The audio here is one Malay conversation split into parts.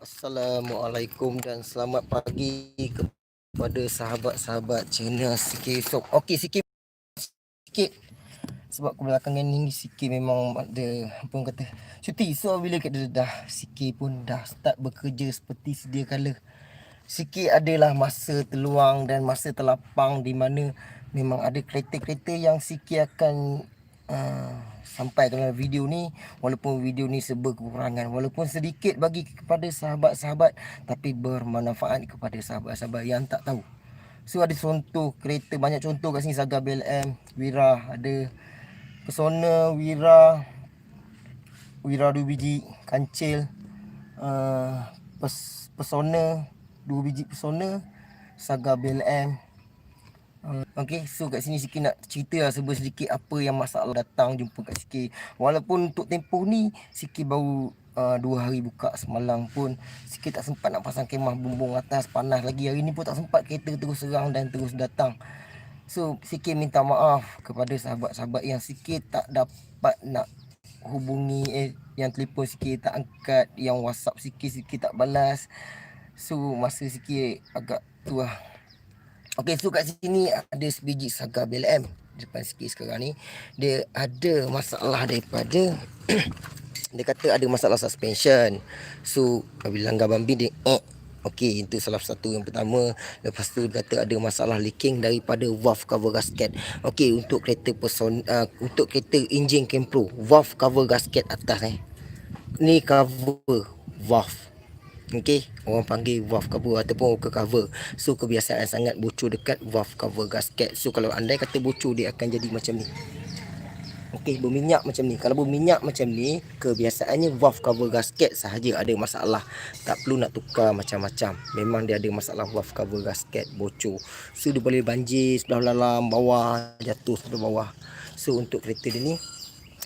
Assalamualaikum dan selamat pagi kepada sahabat-sahabat channel Sikit Shop. Okey, sikit sebab kebelakangan ni Sikit memang ada apa orang kata cuti. So bila kita dah Sikit pun dah start bekerja seperti sedia kala. Sikit adalah masa terluang dan masa terlapang di mana memang ada kereta-kereta yang Sikit akan sampai dalam video ni. Walaupun video ni serba kekurangan, walaupun sedikit bagi kepada sahabat-sahabat, tapi bermanfaat kepada sahabat-sahabat yang tak tahu. So ada contoh kereta, banyak contoh kat sini. Saga BLM, Wira, ada Pesona, Wira 2 biji, Kancil, Pesona 2 biji, Pesona, Saga BLM. Okay, so kat sini Sikit nak cerita lah serba sedikit apa yang masalah datang jumpa kat Sikit. Walaupun untuk tempoh ni Sikit baru 2 hari buka. Semalam pun Sikit tak sempat nak pasang kemah bumbung atas, panas lagi. Hari ni pun tak sempat, kereta terus serang dan terus datang. So Sikit minta maaf kepada sahabat-sahabat yang Sikit tak dapat nak hubungi, yang telefon Sikit tak angkat, yang WhatsApp Sikit tak balas. So masa Sikit agak tu lah. Okey, so kat sini ada sebiji Saga BLM depan Sikit sekarang ni. Dia ada masalah daripada dia kata ada masalah suspension. So bila langgar bambi dia okey, itu salah satu yang pertama. Lepas tu dia kata ada masalah leaking daripada valve cover gasket. Okey, untuk kereta untuk kereta enjin Kempro, valve cover gasket atas ni cover valve. Okey, orang panggil valve cover ataupun oker cover. So kebiasaan sangat bocor dekat valve cover gasket. So kalau andai kata bocor, dia akan jadi macam ni. Okey, berminyak macam ni. Kalau berminyak macam ni, kebiasaannya valve cover gasket sahaja ada masalah. Tak perlu nak tukar macam-macam. Memang dia ada masalah valve cover gasket bocor. So dia boleh banjir sebelah dalam, bawah, jatuh sebelah bawah. So untuk kereta dia ni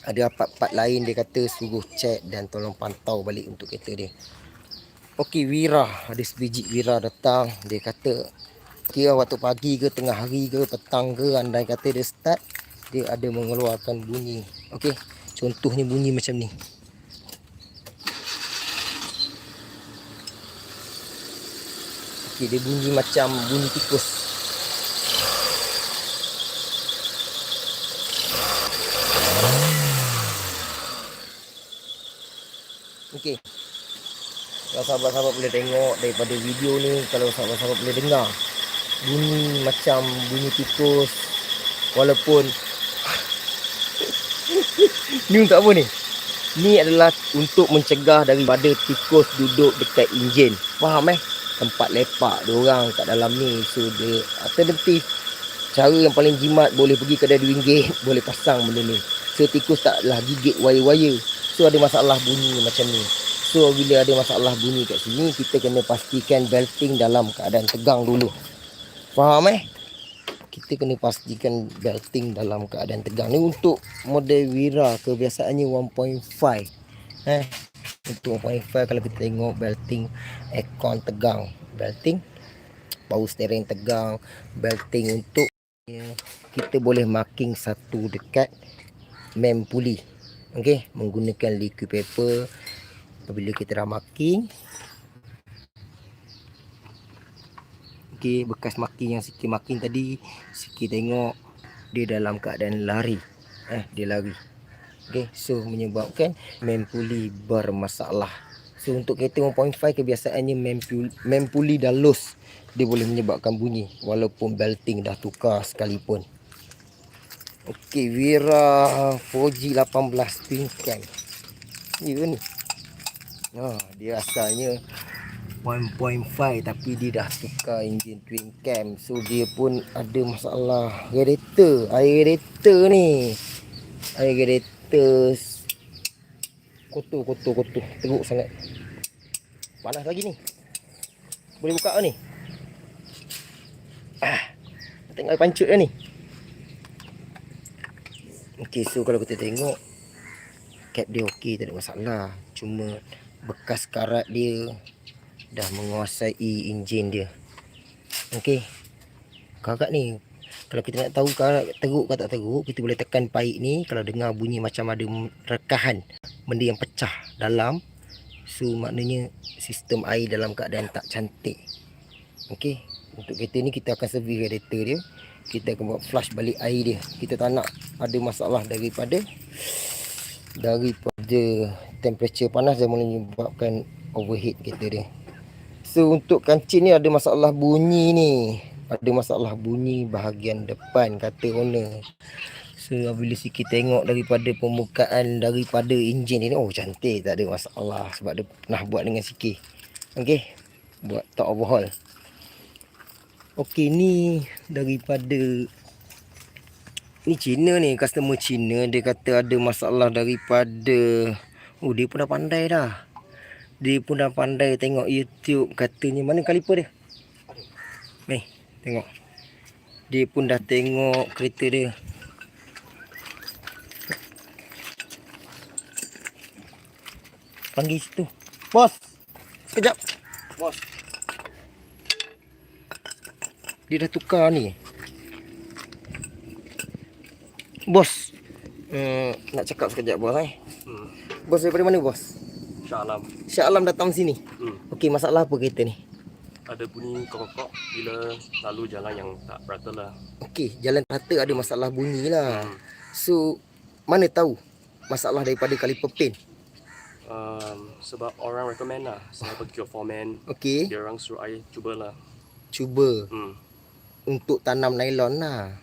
ada part-part lain, dia kata suruh cek dan tolong pantau balik untuk kereta dia. Okey, Wira, ada sebiji Wira datang. Dia kata kira waktu pagi ke, tengah hari ke, petang ke, andai kata dia start, dia ada mengeluarkan bunyi. Okey, contohnya bunyi macam ni. Okey, dia bunyi macam bunyi tikus. Okey, kalau sahabat-sahabat boleh tengok daripada video ni, kalau sahabat-sahabat boleh dengar bunyi macam bunyi tikus. Walaupun ni untuk apa ni? Ni adalah untuk mencegah daripada tikus duduk dekat enjin. Faham tempat lepak diorang kat dalam ni. So dia alternatif, cara yang paling jimat, boleh pergi kedai RM2, boleh pasang benda ni. So tikus taklah gigit wire-wire. So ada masalah bunyi macam ni. So bila ada masalah bunyi kat sini, kita kena pastikan belting dalam keadaan tegang dulu. Faham kita kena pastikan belting dalam keadaan tegang. Ni untuk model Wira, kebiasaannya 1.5. Untuk 1.5 kalau kita tengok belting aircon tegang, belting power steering tegang, belting untuk kita boleh marking satu dekat mem puli. Okey, menggunakan liquid paper. Apabila kita dah marking, okey, bekas marking yang Sikit marking tadi, Sikit tengok dia dalam keadaan lari. Dia lari. Okey, so menyebabkan mem puli bermasalah. So untuk kereta 1.5 kebiasaannya mem puli dah loose, dia boleh menyebabkan bunyi walaupun belting dah tukar sekalipun. Okey, Wira 4G18 twin cam. Ni ke ni? Dia asalnya 1.5 tapi dia dah tukar enjin twin cam. So dia pun ada masalah radiator. Air radiator ni, air radiator kotor, teruk sangat. Panas lagi ni. Boleh buka ni. Tengok air pancut dah ni. Okey, so kalau kita tengok cap dia okey, tak ada masalah. Cuma bekas karat dia dah menguasai enjin dia. Okey, karat ni kalau kita nak tahu karat teruk ke tak teruk, kita boleh tekan paip ni. Kalau dengar bunyi macam ada rekahan benda yang pecah dalam, So maknanya sistem air dalam keadaan tak cantik. Okey, untuk kereta ni kita akan servis radiator dia. Kita akan buat flush balik air dia. Kita tak nak ada masalah daripada temperature panas yang menyebabkan overheat kereta dia. So untuk kancing ni ada masalah bunyi ni. Ada masalah bunyi bahagian depan kata owner. So bila sikit tengok daripada pembukaan daripada enjin ni, oh cantik, tak ada masalah sebab dia pernah buat dengan sikit. Okey, buat top overhaul. Okey, ni daripada ni Cina ni, customer Cina. Dia kata ada masalah daripada, oh dia pun dah pandai dah. Dia pun dah pandai tengok YouTube katanya. Mana kaliper dia? Ni, tengok. Dia pun dah tengok kereta dia. Panggil situ. Bos. Sekejap. Bos. Dia dah tukar ni. Bos. Nak cakap sekejap bos Bos daripada mana bos? Shah Alam. Shah Alam datang sini. Okey, masalah apa kereta ni? Ada bunyi kokok bila lalu jalan yang tak rata lah. Okey, jalan rata ada masalah bunyi lah. So, mana tahu masalah daripada kaliper pin? Sebab orang recommend lah. Saya pergi ke foreman. Okey. Dia orang suruh I cubalah. Cuba. Untuk tanam nylon lah.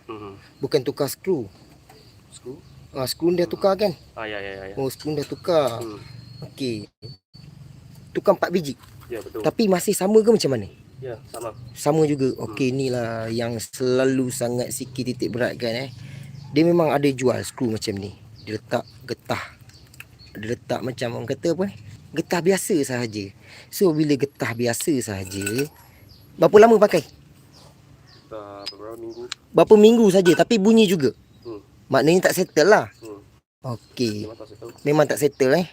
Bukan tukar skru. Skru? Skru dah tukar kan? Ya. Oh, skru dah tukar. Okey. Tukar 4 biji. Ya, betul. Tapi masih sama ke macam mana? Ya, sama. Sama juga. Okey, inilah yang selalu sangat sikit titik beratkan Dia memang ada jual skru macam ni. Dia letak getah. Dia letak macam orang kata apa ni? Getah biasa sahaja. So bila getah biasa sahaja, berapa lama pakai? Beberapa minggu. Berapa minggu saja tapi bunyi juga. Maknanya tak settle lah. Okey. Memang tak settle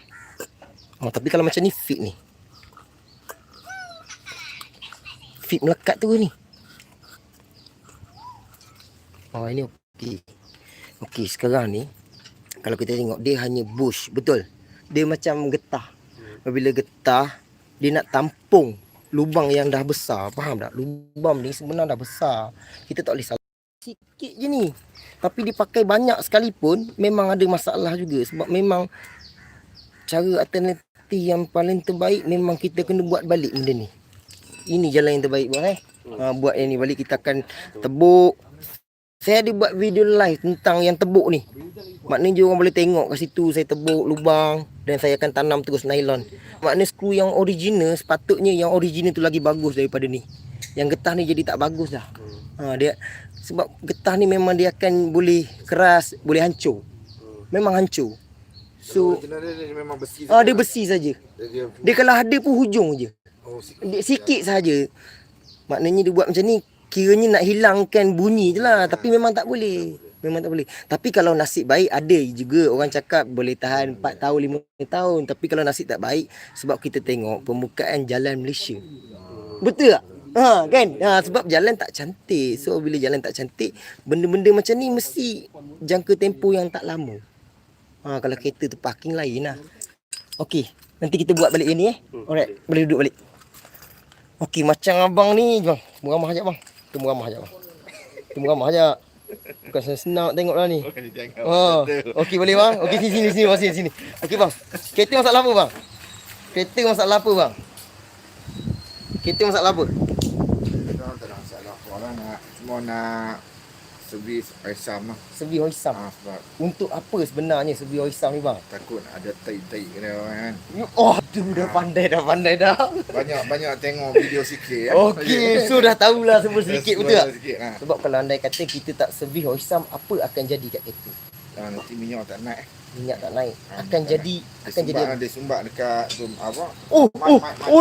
Oh, tapi kalau macam ni fit ni. Fit melekat tu ni. Oh, ini okey. Okey, sekarang ni kalau kita tengok dia hanya bush, betul? Dia macam getah. Apabila getah, dia nak tampung lubang yang dah besar. Faham tak? Lubang ni sebenarnya dah besar. Kita tak boleh salah. Sikit je ni. Tapi dipakai banyak sekalipun, memang ada masalah juga. Sebab memang cara alternatif yang paling terbaik memang kita kena buat balik benda ni. Ini jalan yang terbaik buat buat yang ni balik, kita akan tebuk. Saya ada buat video live tentang yang tebuk ni. Maknanya orang boleh tengok kat situ saya tebuk lubang dan saya akan tanam terus nylon. Maknanya skru yang original, sepatutnya yang original tu lagi bagus daripada ni. Yang getah ni jadi tak bagus dah. Dia sebab getah ni memang dia akan boleh keras, boleh hancur. Memang hancur. So dia memang besi. Dia besi saja. Dia kalau ada pun hujung je. Sikit saja. Maknanya dia buat macam ni, kiranya nak hilangkan bunyi je lah. Tapi memang tak boleh. Memang tak boleh. Tapi kalau nasib baik, ada juga orang cakap boleh tahan 4 tahun, 5 tahun. Tapi kalau nasib tak baik, sebab kita tengok pembukaan jalan Malaysia. Betul tak? Kan? Sebab jalan tak cantik. So bila jalan tak cantik, benda-benda macam ni mesti jangka tempoh yang tak lama. Kalau kereta tu parking lain lah. Okey, nanti kita buat balik yang ni Alright, boleh duduk balik. Okey, macam abang ni, bang. Muramah sekejap bang. Kita muramah sekejap bang. Kita muramah sekejap. Bukan senang tengok lah ni. Okey, boleh bang? Okey, sini. Okey bang. Kereta masalah apa bang? Kereta masalah apa bang? Kereta masalah apa? Tak ada masalah. Orang nak semua nak servis Oisam lah. Servis Oisam. Sebab Untuk apa sebenarnya servis Oisam ni bang? takut ada tai-tai kena kan. Tu dah pandai dah. Banyak tengok video sikit. Okey, so dah tahulah semua sedikit, betul tak? Sikit, Sebab kalau andai kata kita tak servis Oisam, apa akan jadi kat kereta? nanti minyak tak naik. Minyak tak naik. Akan jadi Dia sumbat dekat apa?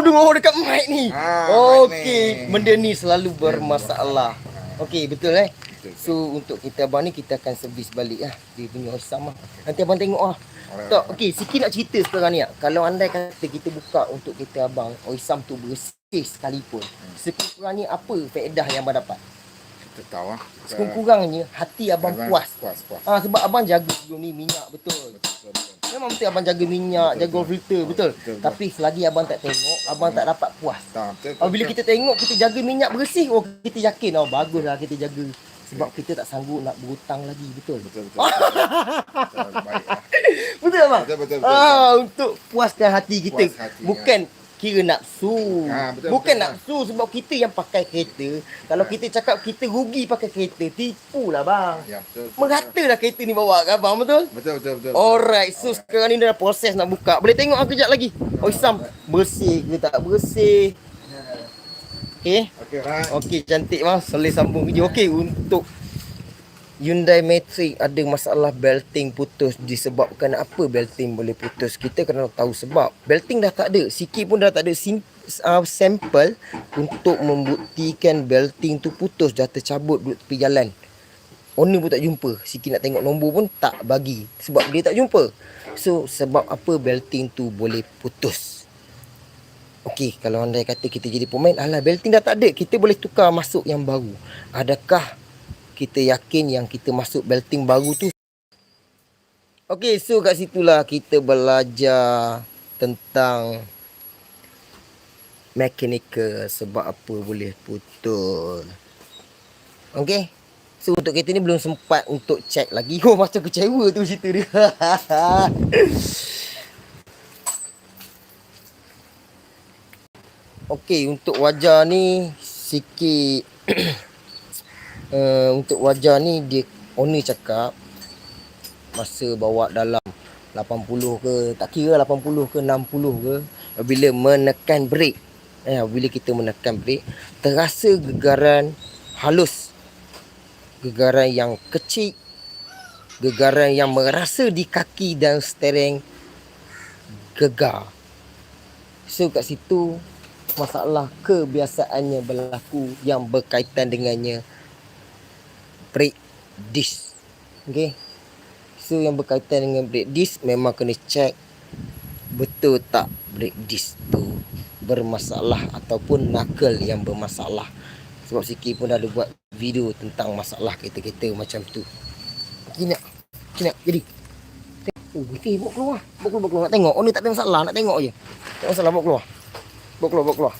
dengar dekat mic ni. Okey, mic ni. benda ni selalu bermasalah. Okey, betul So untuk kita abang ni kita akan servis balik dia punya Oisam Nanti abang tengok Tak, okey, sikit nak cerita sekarang ni Kalau andai kata kita buka untuk kita abang Oisam tu bersih sekalipun, sekurang-kurangnya apa faedah yang abang dapat? Tak tahu lah. Sekurang-kurangnya hati abang puas. Puas. Sebab abang jaga sebelum ni minyak betul. Betul. Memang betul abang jaga minyak, jaga filter betul. Tapi selagi abang tak tengok, abang tak dapat puas. Betul. Bila kita tengok kita jaga minyak bersih, kita yakin baguslah kita jaga. Sebab kita tak sanggup nak berhutang lagi, betul. Betul. Baik lah. Betul abang? Betul. Untuk puaskan hati kita. Puas hati, Bukan kira nafsu. Betul, Bukan betul. nafsu sebab kita yang pakai kereta. Kalau kita cakap kita rugi pakai kereta, tipulah bang. Ya, betul. Meratalah kereta ni bawa kat abang, betul? Betul. Alright, so sekarang ni dah proses nak buka. Boleh tengok aku kejap lagi. Isam bersih ke tak bersih. Okay. Okey, right. Okey, cantik bang. Boleh sambung video. Okey, untuk Hyundai Matrix ada masalah belting putus. Disebabkan apa belting boleh putus? Kita kena tahu sebab. Belting dah tak ada. Sikit pun dah tak ada sampel untuk membuktikan belting tu putus. Dah tercabut duduk tepi jalan. Owner pun tak jumpa. Sikit nak tengok nombor pun tak bagi. Sebab dia tak jumpa. So, sebab apa belting tu boleh putus? Okey, kalau andai kata kita jadi pemain, belting dah tak ada. Kita boleh tukar masuk yang baru. Adakah kita yakin yang kita masuk belting baru tu? Okey, so kat situlah kita belajar tentang mechanical. Sebab apa boleh putus. Okey. So untuk kereta ni belum sempat untuk check lagi. Macam kecewa tu cerita dia. Okey, untuk wajah ni sikit untuk wajah ni dia owner cakap masa bawa dalam 80 ke, tak kira 80 ke 60 ke, bila menekan brek, bila kita menekan brek terasa gegaran halus, gegaran yang kecil, gegaran yang merasa di kaki dan steering gegar. So kat situ masalah kebiasaannya berlaku yang berkaitan dengannya brake disc. Okay. So yang berkaitan dengan brake disc memang kena check betul tak brake disc tu bermasalah ataupun knuckle yang bermasalah. Sebab sikit pun dah ada buat video tentang masalah kereta-kereta macam tu. Okay nak jadi. Bawa keluar. Bawa keluar. Nak tengok. Owner tak ada masalah. Nak tengok je. Tak masalah, bawa keluar. Bawa keluar.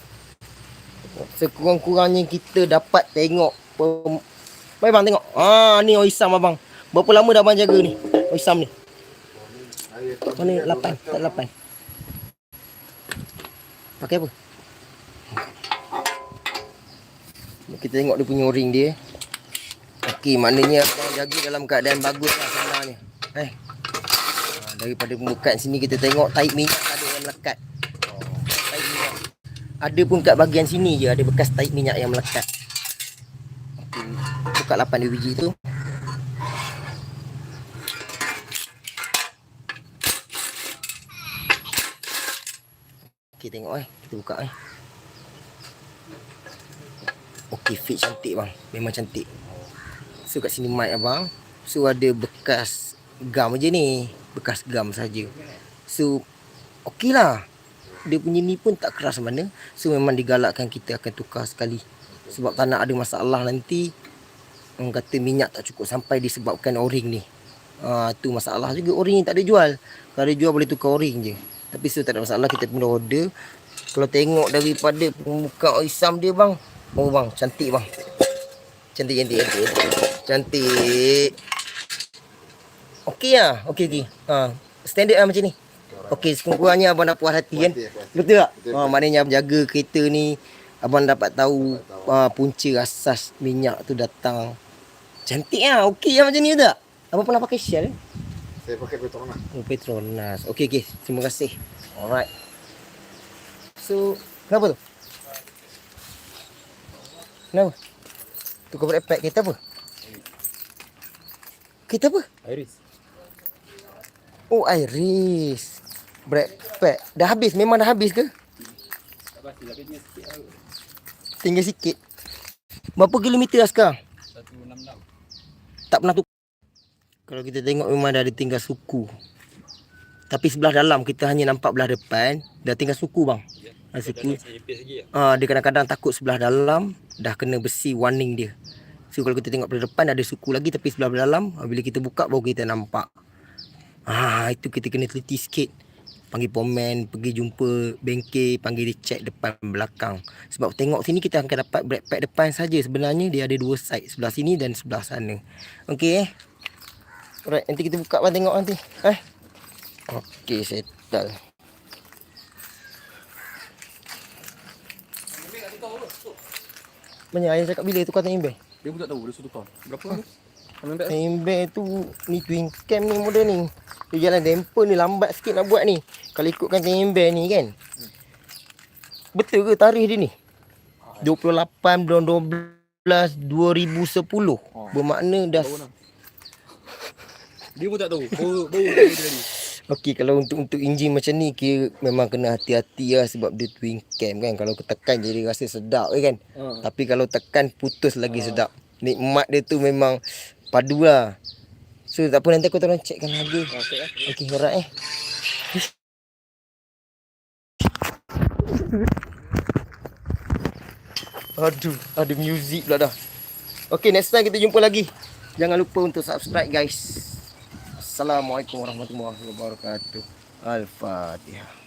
Sekurang-kurangnya kita dapat tengok. Baik bang, tengok. Ni Isam abang. Berapa lama dah abang jaga ni? Isam ni. Mana 8? Tak 8. Pakai apa? Kita tengok dia punya o-ring dia. Okey, maknanya abang jaga dalam keadaan bagus lah sebenarnya. Daripada pembukaan sini kita tengok taip minyak tak ada yang melekat. Taip minyak. Ada pun kat bahagian sini je ada bekas taip minyak yang melekat. Okey, buka 8 biji tu. Okey, tengok kita buka Okey, fit cantik bang. Memang cantik. So kat sini mic abang. So ada bekas gam je ni. Bekas gam saja. So okey lah. Dia punya ni pun tak keras mana. So memang digalakkan kita akan tukar sekali. Sebab tak nak ada masalah nanti. Orang kata minyak tak cukup sampai disebabkan o-ring ni. Tu masalah juga. O-ring ni tak ada jual. Kalau ada jual boleh tukar o-ring je. Tapi so tak ada masalah. Kita pun order. Kalau tengok daripada pembuka Isam dia bang. Oh bang, cantik bang. Cantik. Okey lah. Okey. Standard lah macam ni. Okey, sekurang-kurangnya abang dah puas hati kan. Betul tak? Maknanya abang jaga kereta ni. Abang dapat tahu punca asas minyak tu datang. Cantik lah. Okey lah macam ni tak? Abang pernah pakai Shell? Saya pakai Petronas. Petronas. Okey. Terima kasih. Alright. So, kenapa tu? Kenapa? Tu kau pack kereta apa? Kereta apa? Iris. Oh, Iris. Brake pack. Dah habis? Memang dah habis ke? Tinggal sikit. Berapa kilometer dah sekarang? 166. Tak pernah tukar. Kalau kita tengok memang dah ada tinggal suku. Tapi sebelah dalam kita hanya nampak belah depan. Dah tinggal suku bang. Suku. Dia kadang-kadang takut sebelah dalam dah kena besi warning dia. So kalau kita tengok pada depan ada suku lagi tapi sebelah dalam, bila kita buka baru kita nampak. Itu kita kena teliti sikit. Panggil pomen, pergi jumpa bengkel, panggil dia check depan belakang. Sebab tengok sini kita akan dapat backpack depan saja. Sebenarnya dia ada dua side, sebelah sini dan sebelah sana. Okey. Alright, nanti kita buka bang, tengok nanti. Okey, settle. Banyak ayah cakap bila tukar time bag? Dia pun tak tahu dia suruh tukar. Berapa ni? Time bag tu ni twin cam ni model ni. Dia jalan damper ni lambat sikit nak buat ni. Kalau ikutkan time bag ni kan. Betul ke tarikh dia ni? 28 bulan 12 2010. Bermakna dah Dia pun tak tahu. Baru dia tadi. okey, kalau untuk enjin macam ni kira memang kena hati-hati lah sebab dia twin cam kan. Kalau tekan jadi rasa sedap kan. Tapi kalau tekan putus lagi sedap. Nikmat dia tu memang padu lah. So tak apa, nanti aku tolong checkkan harga. Okey, alright Aduh, ada music pula dah. Okey, next time kita jumpa lagi. Jangan lupa untuk subscribe guys. Assalamualaikum warahmatullahi wabarakatuh. Al-Fatihah.